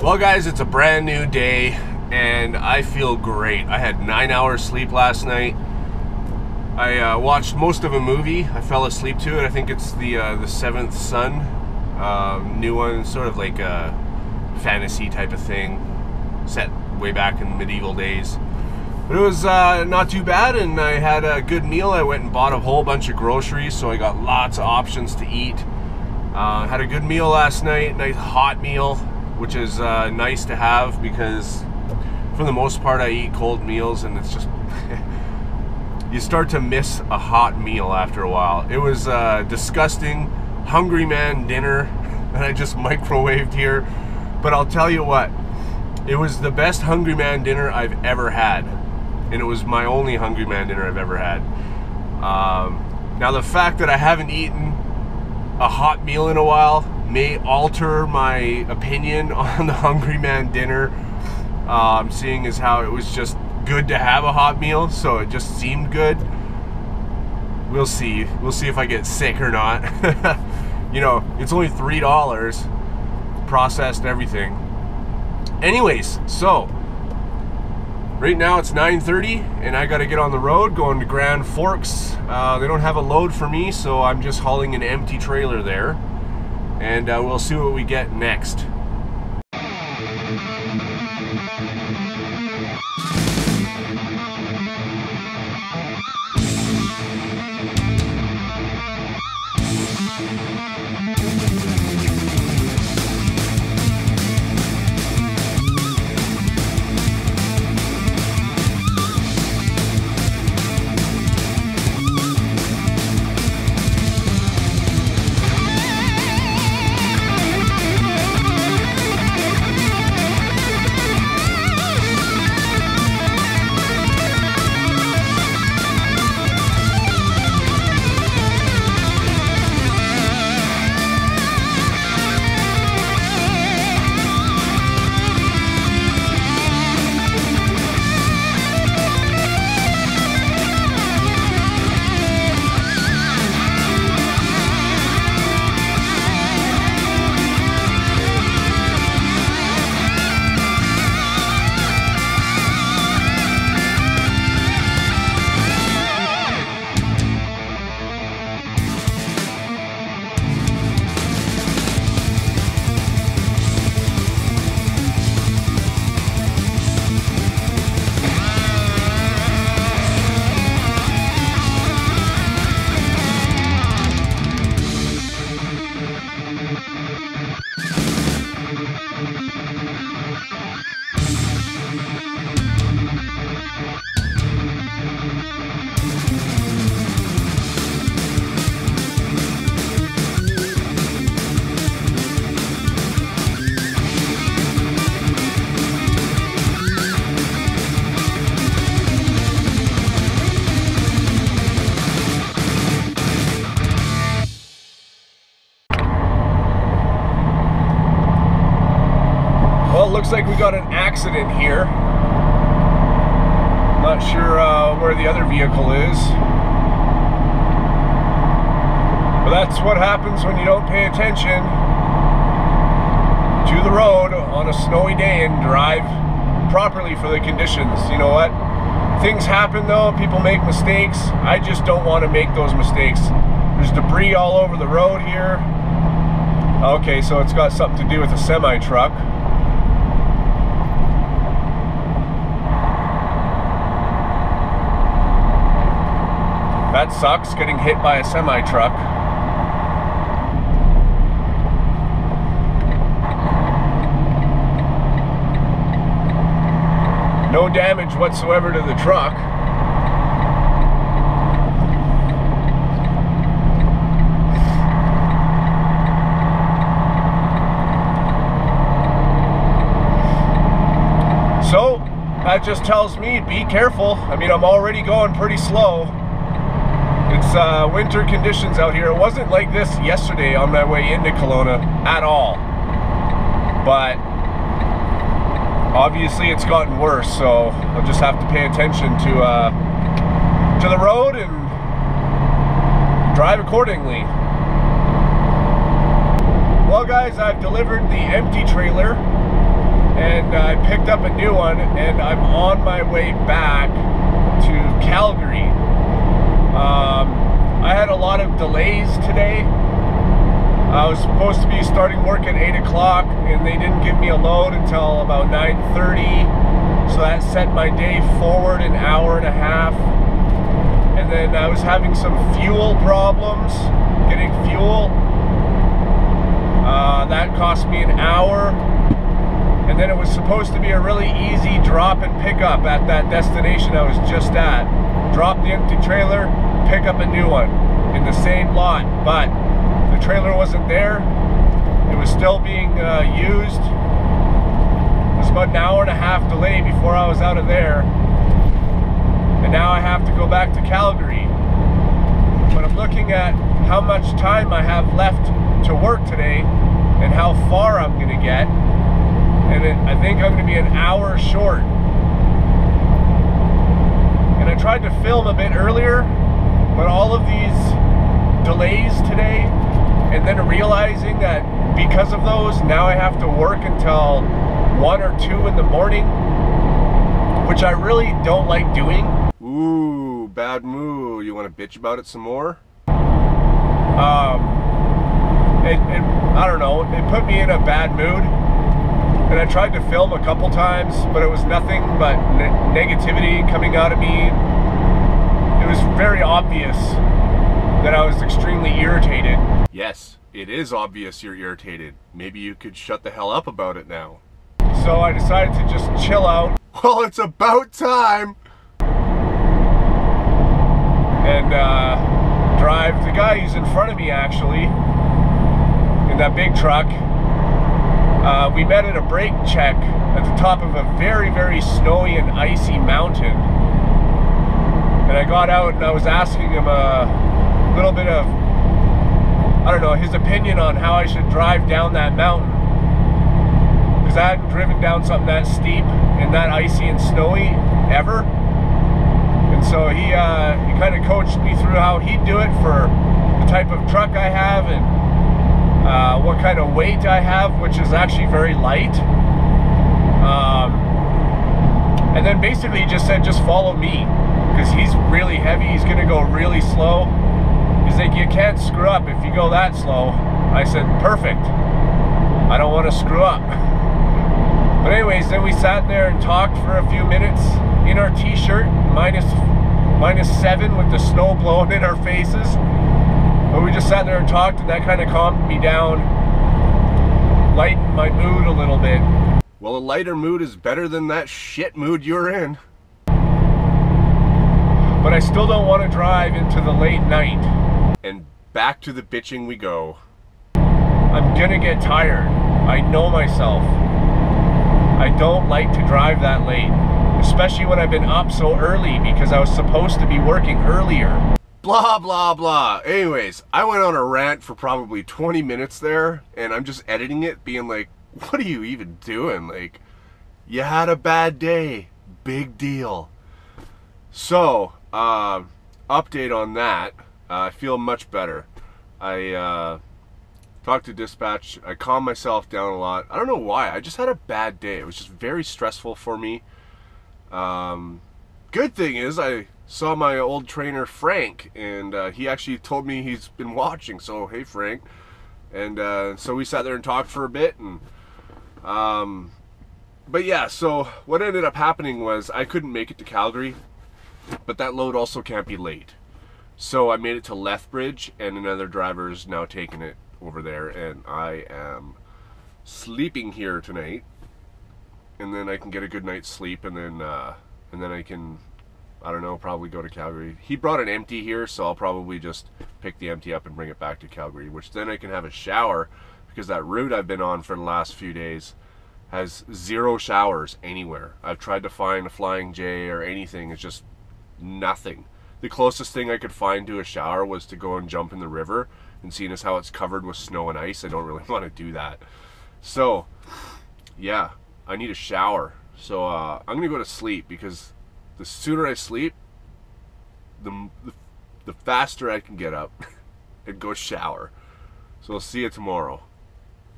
Well guys, it's a brand new day and I feel great. I had 9 hours sleep last night. I watched most of a movie. I fell asleep to it. I think it's the Seventh Son, new one, sort of like a fantasy type of thing, set way back in medieval days. But it was not too bad, and I had a good meal. I went and bought a whole bunch of groceries, so I got lots of options to eat. Had a good meal last night, nice hot meal, which is nice to have because for the most part I eat cold meals, and it's just you start to miss a hot meal after a while. It was disgusting Hungry Man dinner that I just microwaved here, but I'll tell you what, it was the best Hungry Man dinner I've ever had, and it was my only Hungry Man dinner I've ever had. Now the fact that I haven't eaten a hot meal in a while may alter my opinion on the Hungry Man dinner, seeing as how it was just good to have a hot meal, so it just seemed good. We'll see if I get sick or not. You know, it's only $3, processed everything. Anyways, so right now it's 9:30 and I gotta get on the road going to Grand Forks. They don't have a load for me, so I'm just hauling an empty trailer there, and we'll see what we get next. Looks like we got an accident here. Not sure where the other vehicle is. But that's what happens when you don't pay attention to the road on a snowy day and drive properly for the conditions. You know what? Things happen though, people make mistakes. I just don't want to make those mistakes. There's debris all over the road here. Okay, so it's got something to do with a semi-truck. That sucks, getting hit by a semi-truck. No damage whatsoever to the truck. So, that just tells me, be careful. I mean, I'm already going pretty slow. It's winter conditions out here. It wasn't like this yesterday on my way into Kelowna at all. But obviously it's gotten worse, so I'll just have to pay attention to the road and drive accordingly. Well guys, I've delivered the empty trailer and I picked up a new one, and I'm on my way back to Calgary. I had a lot of delays today. I was supposed to be starting work at 8 o'clock, and they didn't give me a load until about 9:30, so that set my day forward an hour and a half. And then I was having some fuel problems, getting fuel. That cost me an hour. And then it was supposed to be a really easy drop and pick up at that destination I was just at. Drop the empty trailer, pick up a new one in the same lot, but the trailer wasn't there. It was still being used. It was about an hour and a half delay before I was out of there. And now I have to go back to Calgary. But I'm looking at how much time I have left to work today and how far I'm going to get. And I think I'm going to be an hour short. And I tried to film a bit earlier, but all of these delays today, and then realizing that because of those, now I have to work until 1 or 2 in the morning, which I really don't like doing. Ooh, bad move. You want to bitch about it some more? I don't know, it put me in a bad mood. And I tried to film a couple times, but it was nothing but negativity coming out of me. It was very obvious that I was extremely irritated. Yes, it is obvious you're irritated. Maybe you could shut the hell up about it now. So I decided to just chill out. Well, it's about time! And drive. The guy who's in front of me, actually, in that big truck, we met at a brake check at the top of a very, very snowy and icy mountain. And I got out and I was asking him a little bit of, I don't know, his opinion on how I should drive down that mountain. Because I hadn't driven down something that steep and that icy and snowy ever. And so he kind of coached me through how he'd do it for the type of truck I have and what kind of weight I have, which is actually very light. And then basically he just said, just follow me, because he's really heavy, he's gonna go really slow. He's like, you can't screw up if you go that slow. I said, perfect. I don't want to screw up. But anyways, then we sat there and talked for a few minutes in our t-shirt, minus 7 with the snow blowing in our faces. But we just sat there and talked, and that kind of calmed me down, lightened my mood a little bit. Well, a lighter mood is better than that shit mood you're in. But I still don't want to drive into the late night. And back to the bitching we go. I'm gonna get tired. I know myself. I don't like to drive that late, especially when I've been up so early because I was supposed to be working earlier. Blah, blah, blah. Anyways, I went on a rant for probably 20 minutes there, and I'm just editing it, being like, what are you even doing? Like, you had a bad day. Big deal. So, update on that. I feel much better. I talked to dispatch. I calmed myself down a lot. I don't know why. I just had a bad day. It was just very stressful for me. Good thing is I saw my old trainer Frank, and he actually told me he's been watching. So hey Frank, and so we sat there and talked for a bit, and but yeah. So what ended up happening was I couldn't make it to Calgary, but that load also can't be late. So I made it to Lethbridge, and another driver is now taking it over there, and I am sleeping here tonight, and then I can get a good night's sleep, and then I can, I don't know, probably go to Calgary. He brought an empty here, so I'll probably just pick the empty up and bring it back to Calgary, which then I can have a shower, because that route I've been on for the last few days has 0 showers anywhere. I've tried to find a Flying J or anything, it's just nothing. The closest thing I could find to a shower was to go and jump in the river, and seeing as how it's covered with snow and ice, I don't really want to do that. So yeah, I need a shower. So I'm gonna go to sleep, because the sooner I sleep, the faster I can get up and go shower. So I'll see you tomorrow.